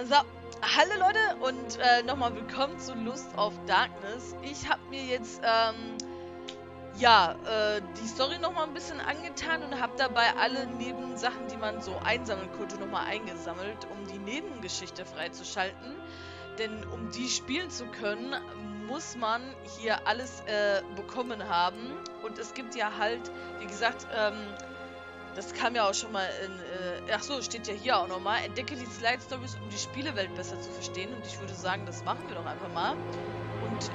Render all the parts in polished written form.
So, hallo Leute und nochmal willkommen zu Lust auf Darkness. Ich habe mir jetzt, die Story nochmal ein bisschen angetan und habe dabei alle Nebensachen, die man so einsammeln konnte, nochmal eingesammelt, um die Nebengeschichte freizuschalten. Denn um die spielen zu können, muss man hier alles bekommen haben. Und es gibt ja halt, wie gesagt, das kam ja auch schon mal in, achso, steht ja hier auch nochmal. Entdecke die Slide-Stories, um die Spielewelt besser zu verstehen. Und ich würde sagen, das machen wir doch einfach mal. Und,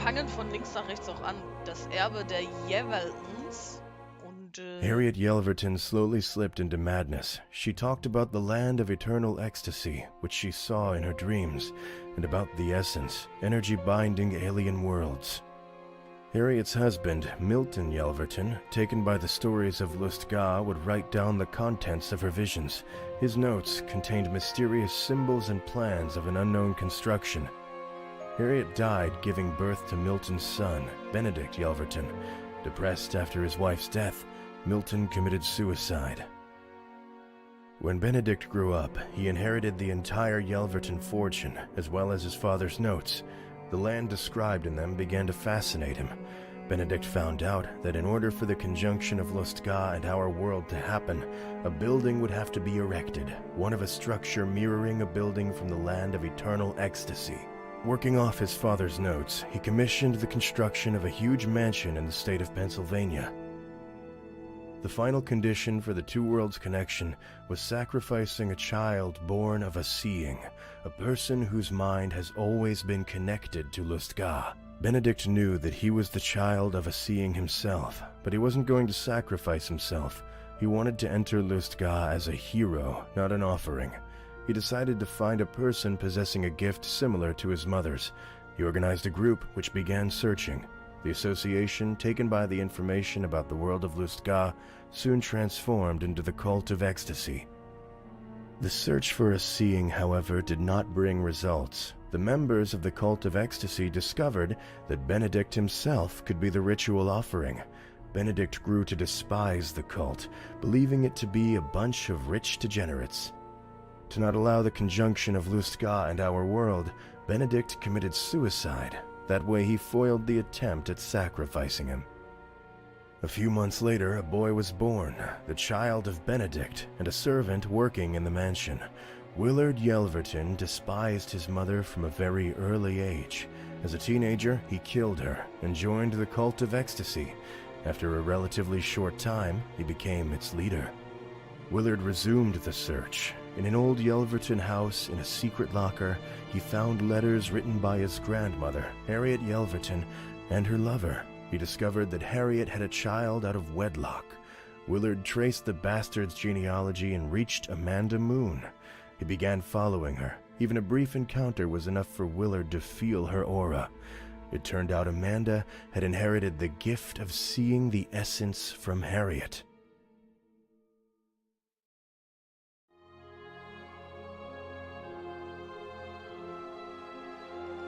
fangen von links nach rechts auch an. Das Erbe der Yelvertons. Und, Harriet Yelverton slowly slipped into madness. She talked about the land of eternal ecstasy, which she saw in her dreams, and about the essence, energy binding alien worlds. Harriet's husband, Milton Yelverton, taken by the stories of Lustga, would write down the contents of her visions. His notes contained mysterious symbols and plans of an unknown construction. Harriet died giving birth to Milton's son, Benedict Yelverton. Depressed after his wife's death, Milton committed suicide. When Benedict grew up, he inherited the entire Yelverton fortune, as well as his father's notes. The land described in them began to fascinate him. Benedict found out that in order for the conjunction of Lustga and our world to happen, a building would have to be erected, one of a structure mirroring a building from the land of eternal ecstasy. Working off his father's notes, he commissioned the construction of a huge mansion in the state of Pennsylvania. The final condition for the two worlds' connection was sacrificing a child born of a seeing, a person whose mind has always been connected to Lustga. Benedict knew that he was the child of a seeing himself, but he wasn't going to sacrifice himself. He wanted to enter Lustga as a hero, not an offering. He decided to find a person possessing a gift similar to his mother's. He organized a group which began searching. The association, taken by the information about the world of Lustga, soon transformed into the cult of ecstasy. The search for a seeing, however, did not bring results. The members of the cult of ecstasy discovered that Benedict himself could be the ritual offering. Benedict grew to despise the cult, believing it to be a bunch of rich degenerates. To not allow the conjunction of Lustga and our world, Benedict committed suicide. That way he foiled the attempt at sacrificing him. A few months later, a boy was born, the child of Benedict and a servant working in the mansion. Willard Yelverton despised his mother from a very early age. As a teenager, he killed her and joined the cult of ecstasy. After a relatively short time, he became its leader. Willard resumed the search. In an old Yelverton house in a secret locker, he found letters written by his grandmother, Harriet Yelverton, and her lover. He discovered that Harriet had a child out of wedlock. Willard traced the bastard's genealogy and reached Amanda Moon. He began following her. Even a brief encounter was enough for Willard to feel her aura. It turned out Amanda had inherited the gift of seeing the essence from Harriet.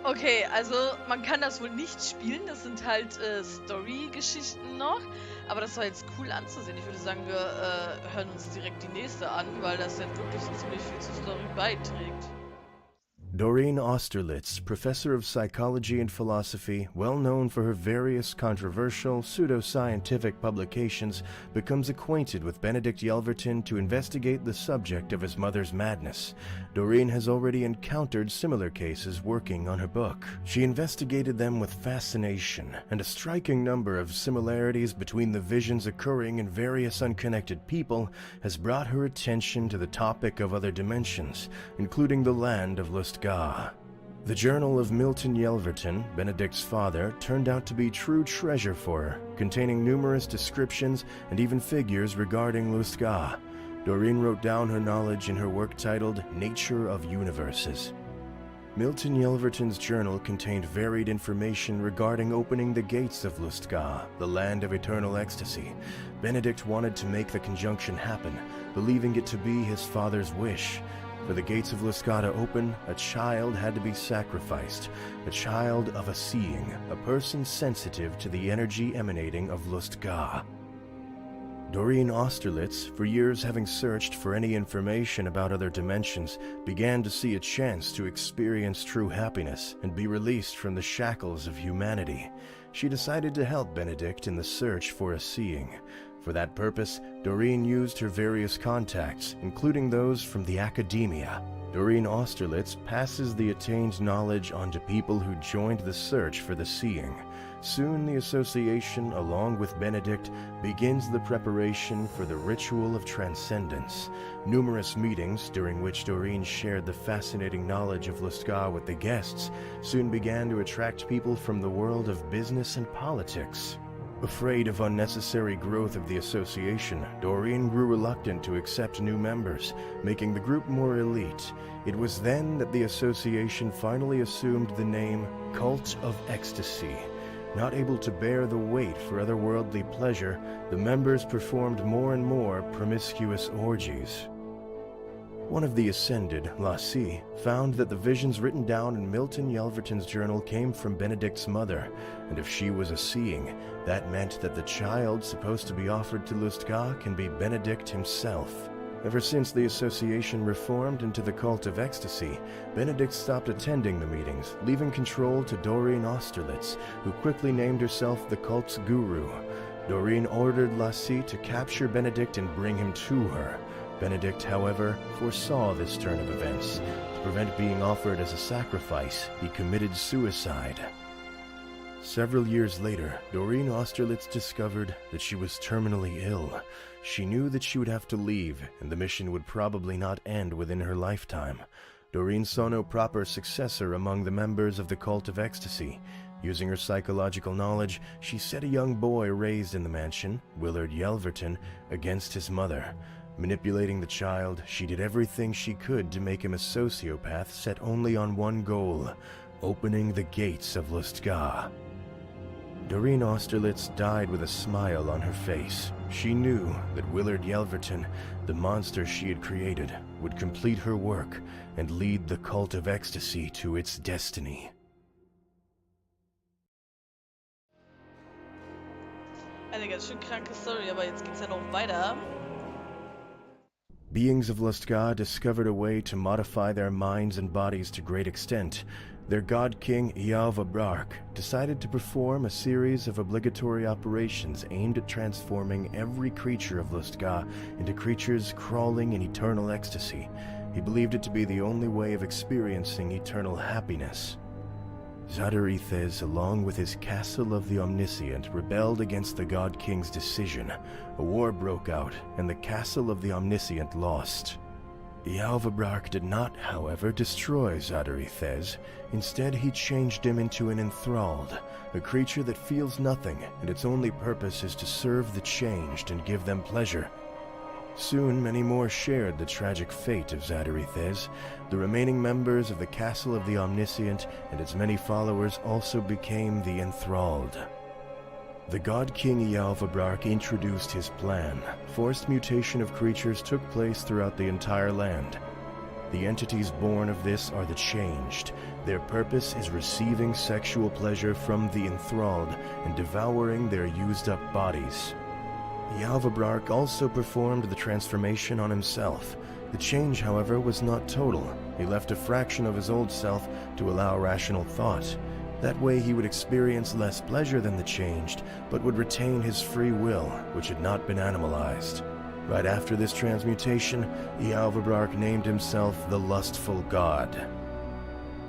okay, also man kann das wohl nicht spielen, das sind halt Story-Geschichten noch, aber das war jetzt cool anzusehen. Ich würde sagen, wir hören uns direkt die nächste an, weil das jetzt wirklich ziemlich viel zur Story beiträgt. Doreen Austerlitz, professor of psychology and philosophy, well known for her various controversial, pseudo-scientific publications, becomes acquainted with Benedict Yelverton to investigate the subject of his mother's madness. Doreen has already encountered similar cases working on her book. She investigated them with fascination, and a striking number of similarities between the visions occurring in various unconnected people has brought her attention to the topic of other dimensions, including the land of Lustga. The journal of Milton Yelverton, Benedict's father, turned out to be true treasure for her, containing numerous descriptions and even figures regarding Lustga. Doreen wrote down her knowledge in her work titled Nature of Universes. Milton Yelverton's journal contained varied information regarding opening the gates of Lustga, the land of eternal ecstasy. Benedict wanted to make the conjunction happen, believing it to be his father's wish. For the gates of Lustga to open, a child had to be sacrificed, a child of a seeing, a person sensitive to the energy emanating of Lustga. Doreen Austerlitz, for years having searched for any information about other dimensions, began to see a chance to experience true happiness and be released from the shackles of humanity. She decided to help Benedict in the search for a seeing. For that purpose, Doreen used her various contacts, including those from the academia. Doreen Austerlitz passes the attained knowledge on to people who joined the search for the seeing. Soon the association, along with Benedict, begins the preparation for the ritual of transcendence. Numerous meetings, during which Doreen shared the fascinating knowledge of Lustgar with the guests, soon began to attract people from the world of business and politics. Afraid of unnecessary growth of the association, Doreen grew reluctant to accept new members, making the group more elite. It was then that the association finally assumed the name Cult of Ecstasy. Not able to bear the weight for otherworldly pleasure, the members performed more and more promiscuous orgies. One of the ascended, Lassie, found that the visions written down in Milton Yelverton's journal came from Benedict's mother, and if she was a seeing, that meant that the child supposed to be offered to Lustgar can be Benedict himself. Ever since the association reformed into the Cult of Ecstasy, Benedict stopped attending the meetings, leaving control to Doreen Austerlitz, who quickly named herself the cult's guru. Doreen ordered Lassie to capture Benedict and bring him to her. Benedict, however, foresaw this turn of events. To prevent being offered as a sacrifice, he committed suicide. Several years later, Doreen Austerlitz discovered that she was terminally ill. She knew that she would have to leave, and the mission would probably not end within her lifetime. Doreen saw no proper successor among the members of the Cult of Ecstasy. Using her psychological knowledge, she set a young boy raised in the mansion, Willard Yelverton, against his mother. Manipulating the child, she did everything she could to make him a sociopath set only on one goal: opening the gates of Lustgar. Doreen Austerlitz died with a smile on her face. She knew that Willard Yelverton, the monster she had created, would complete her work and lead the Cult of Ecstasy to its destiny. Eine ganz schön kranke Story, aber jetzt geht's ja noch weiter. Beings of Lustgar discovered a way to modify their minds and bodies to great extent. Their god king, Bark, decided to perform a series of obligatory operations aimed at transforming every creature of Lustgar into creatures crawling in eternal ecstasy. He believed it to be the only way of experiencing eternal happiness. Zaderithes, along with his Castle of the Omniscient, rebelled against the God King's decision. A war broke out, and the Castle of the Omniscient lost. Bark did not, however, destroy Zaderithes. Instead, he changed him into an enthralled, a creature that feels nothing, and its only purpose is to serve the changed and give them pleasure. Soon, many more shared the tragic fate of Zaderithes. The remaining members of the Castle of the Omniscient and its many followers also became the enthralled. The God King Bark introduced his plan. Forced mutation of creatures took place throughout the entire land. The entities born of this are the changed. Their purpose is receiving sexual pleasure from the enthralled and devouring their used-up bodies. Bark also performed the transformation on himself. The change, however, was not total. He left a fraction of his old self to allow rational thought. That way he would experience less pleasure than the changed, but would retain his free will, which had not been animalized. Right after this transmutation, Bark named himself the Lustful God.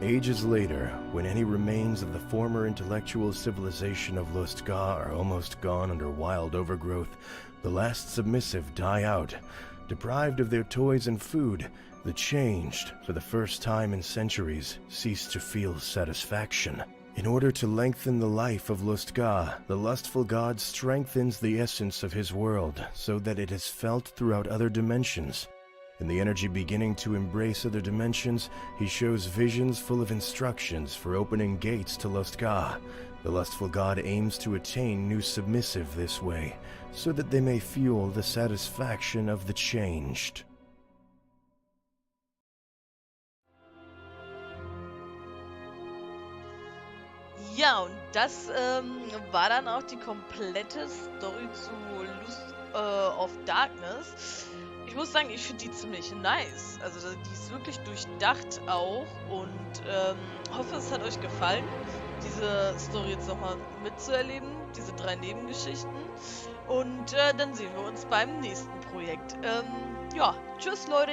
Ages later, when any remains of the former intellectual civilization of Lustgar are almost gone under wild overgrowth, the last submissive die out. Deprived of their toys and food, the changed, for the first time in centuries, cease to feel satisfaction. In order to lengthen the life of Lustgar, the lustful god strengthens the essence of his world so that it is felt throughout other dimensions. In the energy beginning to embrace other dimensions, he shows visions full of instructions for opening gates to Lustgar. The lustful god aims to attain new submissive this way, so that they may feel the satisfaction of the changed. Ja, und das war dann auch die komplette Story zu Lust of Darkness. Ich muss sagen, ich finde die ziemlich nice. Also die ist wirklich durchdacht auch und hoffe, es hat euch gefallen, diese Story jetzt nochmal mitzuerleben, diese 3 Nebengeschichten. Und dann sehen wir uns beim nächsten Projekt. Ja, tschüss Leute!